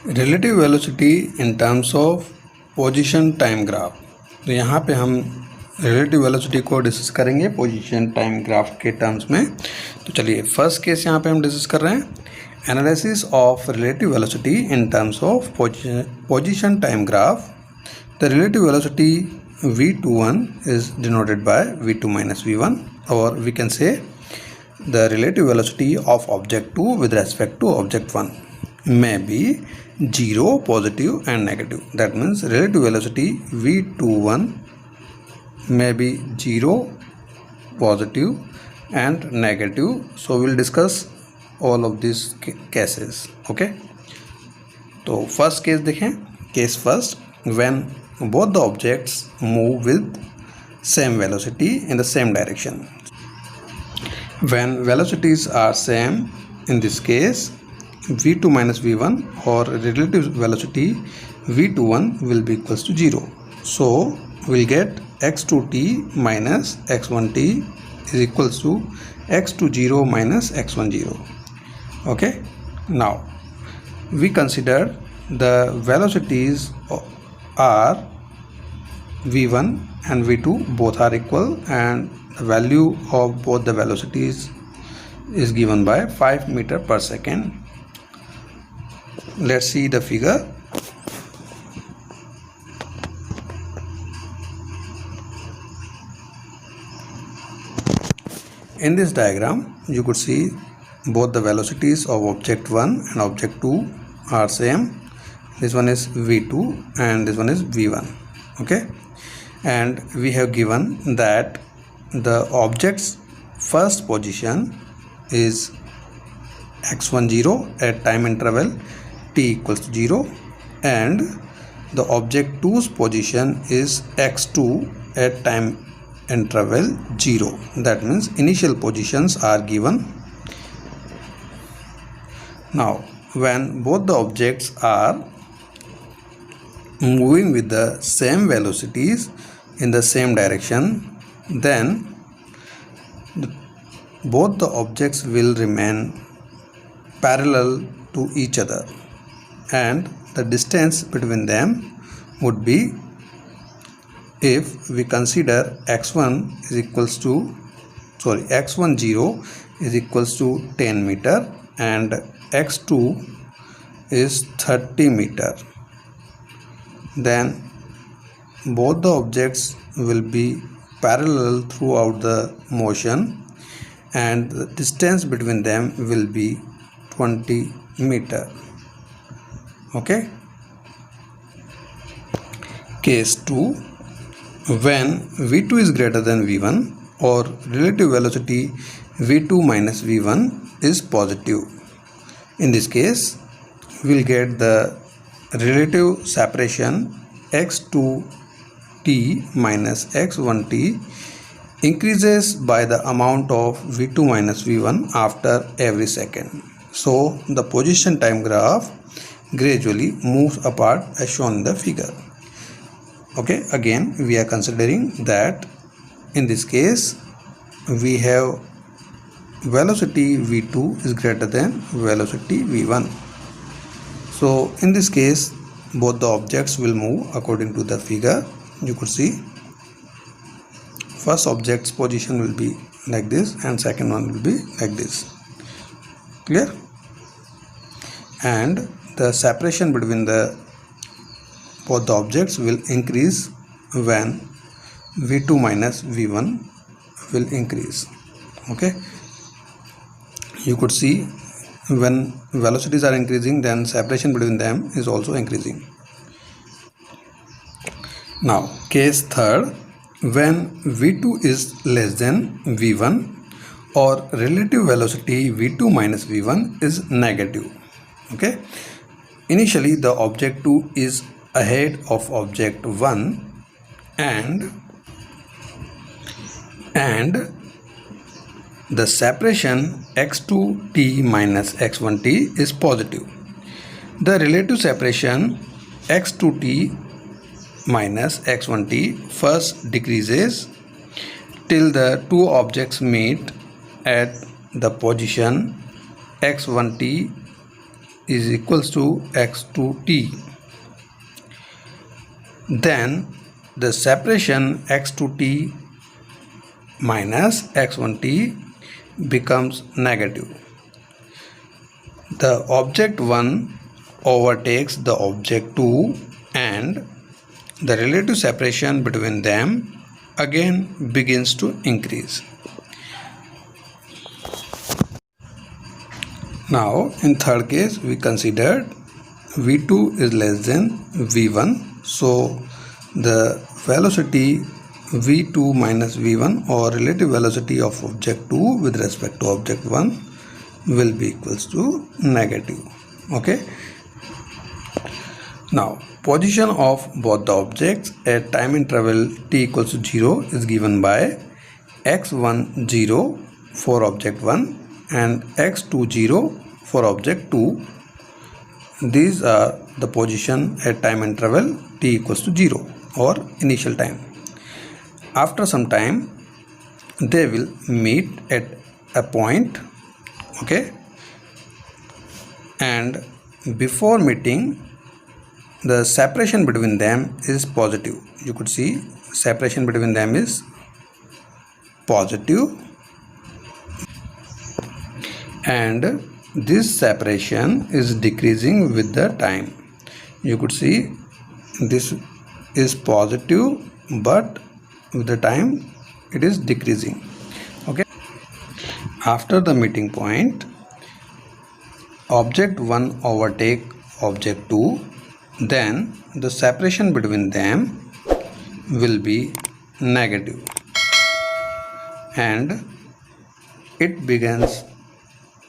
Relative velocity in terms of position time graph. तो यहाँ पे हम रिलेटिव वेलोसिटी को डिस्कस करेंगे पोजीशन टाइम ग्राफ के टर्म्स में। तो चलिए फर्स्ट केस यहाँ पे हम डिस्कस कर रहे हैं, analysis of relative velocity in terms of position time graph. The relative velocity v21 is denoted by v2 minus v1, or we can say the relative velocity of object 2 with respect to object 1 may be 0, positive and negative. That means relative velocity v21 may be 0, positive and negative. So we'll discuss all of these cases. Okay, तो first case देखें, case first, when both the objects move with same velocity in the same direction. When velocities are same, in this case v2 minus v1 or relative velocity v21 will be equals to 0. So we'll get x2t minus x1t is equals to x20 minus x10. Okay, now we consider the velocities are v1 and v2 both are equal, and the value of both the velocities is given by 5 meter per second. Let's see the figure. In this diagram you could see both the velocities of object 1 and object 2 are same. This one is v2 and this one is v1. Okay, and we have given that the object's first position is x10 at time interval t equals to 0, and the object 2's position is x2 at time interval 0. That means initial positions are given. Now when both the objects are moving with the same velocities in the same direction, then both the objects will remain parallel to each other, and the distance between them would be, if we consider x10 is equals to 10 meter and x2 is 30 meter, then both the objects will be parallel throughout the motion, and the distance between them will be 20 meter. Okay, case 2, when v2 is greater than v1 or relative velocity v2 minus v1 is positive. In this case we'll get the relative separation x2t minus x1t increases by the amount of v2 minus v1 after every second. So the position time graph gradually moves apart as shown in the figure. Okay, again we are considering that in this case we have velocity v2 is greater than velocity v1. So in this case both the objects will move according to the figure. You could see first object's position will be like this and second one will be like this. Clear? And the separation between both the objects will increase when v2 minus v1 will increase. Okay, you could see when velocities are increasing, then separation between them is also increasing. Now case third, when v2 is less than v1 or relative velocity v2 minus v1 is negative. Okay, initially the object 2 is ahead of object 1 and the separation x2t minus x1t is positive. The relative separation x2t minus x1t first decreases till the two objects meet at the position x1t is equals to x2t, then the separation x2t minus x1t becomes negative. The object 1 overtakes the object 2 and the relative separation between them again begins to increase. Now in third case we considered v2 is less than v1, so the velocity v2 minus v1 or relative velocity of object 2 with respect to object 1 will be equals to negative. Okay. Now position of both the objects at time interval t equals to 0 is given by x1 0 for object 1 and x2 0 for object 2. These are the position at time interval t equals to 0 or initial time. After some time they will meet at a point, okay, and before meeting the separation between them is positive. You could see separation between them is positive, and this separation is decreasing with the time. You could see this is positive, but with the time it is decreasing. Okay. After the meeting point, object 1 overtake object 2, then the separation between them will be negative and it begins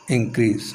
increase.